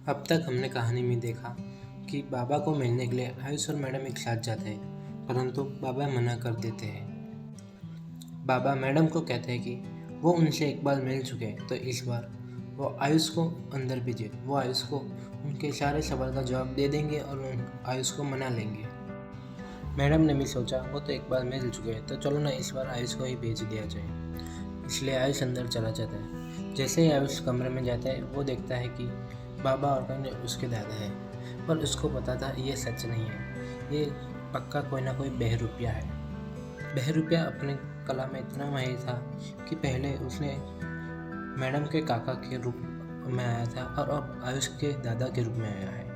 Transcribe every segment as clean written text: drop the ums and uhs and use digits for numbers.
अब तक हमने कहानी में देखा कि बाबा को मिलने के लिए आयुष और मैडम एक साथ जाते हैं, परंतु बाबा मना कर देते हैं। बाबा मैडम को कहते हैं कि वो उनसे एक बार मिल चुके हैं, तो इस बार वो आयुष को अंदर भेजे। वो आयुष को उनके सारे सवाल का जवाब दे देंगे और आयुष को मना लेंगे। मैडम ने भी सोचा वो तो एक बार मिल चुके हैं, तो चलो ना इस बार आयुष को ही भेज दिया जाए। इसलिए आयुष अंदर चला जाता है। जैसे ही आयुष कमरे में जाता है, वो देखता है कि बाबा और कहीं उसके दादा हैं, पर उसको पता था ये सच नहीं है, ये पक्का कोई ना कोई बहरूपिया है। बहरूपिया अपने कला में इतना माहिर था कि पहले उसने मैडम के काका के रूप में आया था और अब आयुष के दादा के रूप में आया है।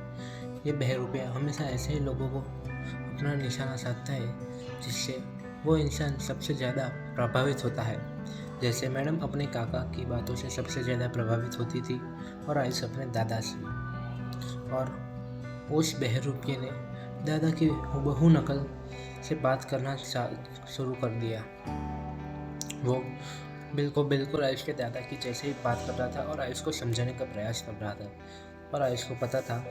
ये बहरूपिया हमेशा ऐसे ही लोगों को अपना निशाना साधता है जिससे वो इंसान सबसे ज़्यादा प्रभावित होता है। जैसे मैडम अपने काका की बातों से सबसे ज़्यादा प्रभावित होती थी और आयुष अपने दादा से। और उस बहरूपिये ने दादा की हूबहू नकल से बात करना शुरू कर दिया। वो बिल्कुल आयुष के दादा की जैसे ही बात कर रहा था और आयुष को समझाने का प्रयास कर रहा था, पर आयुष को पता था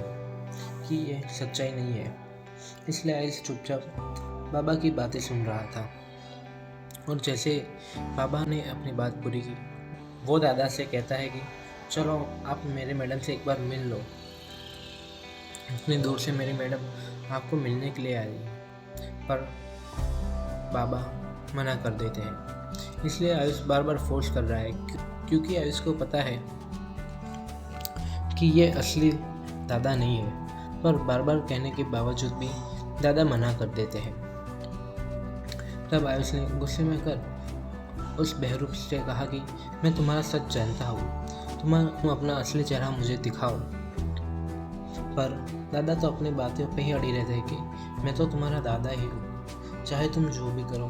कि ये सच्चाई नहीं है। इसलिए आयुष चुपचाप बाबा की बातें सुन रहा था। और जैसे बाबा ने अपनी बात पूरी की, वो दादा से कहता है कि चलो आप मेरे मैडम से एक बार मिल लो। इतनी दूर से मेरी मैडम आपको मिलने के लिए आई, पर बाबा मना कर देते हैं। इसलिए आयुष बार बार फोर्स कर रहा है, क्योंकि आयुष को पता है कि ये असली दादा नहीं है, पर बार बार कहने के बावजूद भी दादा मना कर देते हैं। तब आयुष ने गुस्से में कर उस बहरूप से कहा कि मैं तुम्हारा सच जानता हूँ, तुम अपना असली चेहरा मुझे दिखाओ। पर दादा तो अपनी बातों पे ही अड़ी रहते हैं कि मैं तो तुम्हारा दादा ही हूँ, चाहे तुम जो भी करो।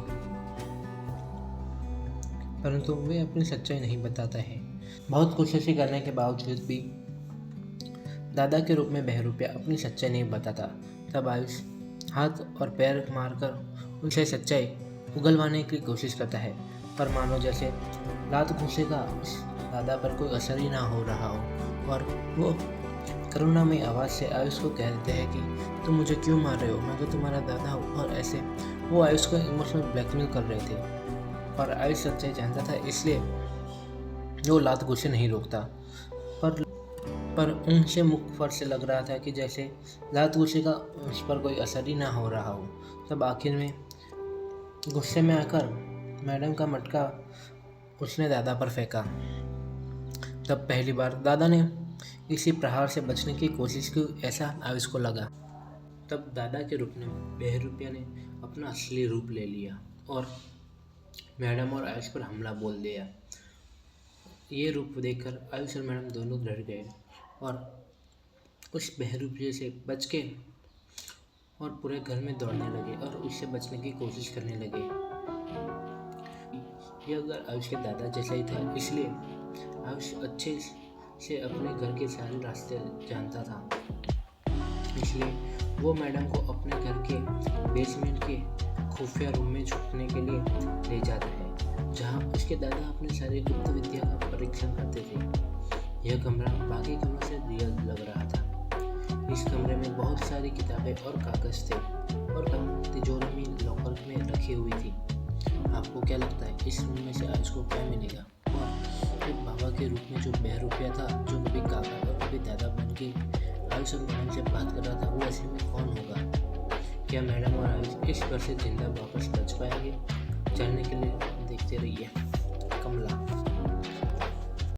परंतु वे अपनी सच्चाई नहीं बताता है। बहुत कोशिश करने के बावजूद भी दादा के रूप में बहरूपिया अपनी सच्चाई नहीं बताता। तब आयुष हाथ और पैर मारकर उनसे सच्चाई उगलवाने की कोशिश करता है, पर मानो जैसे लात घूंसे का उस दादा पर कोई असर ही ना हो रहा हो। और वो करुणामयी आवाज़ से आयुष को कह देते हैं कि तुम मुझे क्यों मार रहे हो, मैं तो तुम्हारा दादा हूँ। और ऐसे वो आयुष को इमोशनल ब्लैकमेल कर रहे थे, पर आयुष सच्चाई जानता था, इसलिए वो लात घूंसे नहीं रोकता। पर उनसे मुख पर से लग रहा था कि जैसे लात घूंसे का उस पर कोई असर ही ना हो रहा हो। तब आखिर में गुस्से में आकर मैडम का मटका उसने दादा पर फेंका। तब पहली बार दादा ने इसी प्रहार से बचने की कोशिश की, ऐसा आयुष को लगा। तब दादा के रूप में बहरूपिया ने अपना असली रूप ले लिया और मैडम और आयुष पर हमला बोल दिया। ये रूप देखकर आयुष और मैडम दोनों डर गए और उस बहरूपिये से बच के और पूरे घर में दौड़ने लगे और उससे बचने की कोशिश करने लगे। यह घर आयुष के दादा जैसा ही था, इसलिए आयुष अच्छे से अपने घर के सारे रास्ते जानता था। इसलिए वो मैडम को अपने घर के बेसमेंट के खुफिया रूम में छुपने के लिए ले जाता है, जहाँ उसके दादा अपने सारे गुप्त विद्या का परीक्षण करते थे। यह कमरा बाकी कमरों से रियल लग रहा था। इस कमरे में बहुत सारी किताबें और कागज थे और तिजोरी में लॉकर में रखी हुई थी। आपको क्या लगता है इस रूम में से आयुष को क्या मिलेगा? और एक बाबा के रूप में जो बहरूपिया था, जो कभी काका और कभी दादा बन के आयुष और मैडम से बात कर रहा था, वो ऐसे में कौन होगा? क्या मैडम और आयुष इस घर से जिंदा वापस बच पाएंगे? जानने के लिए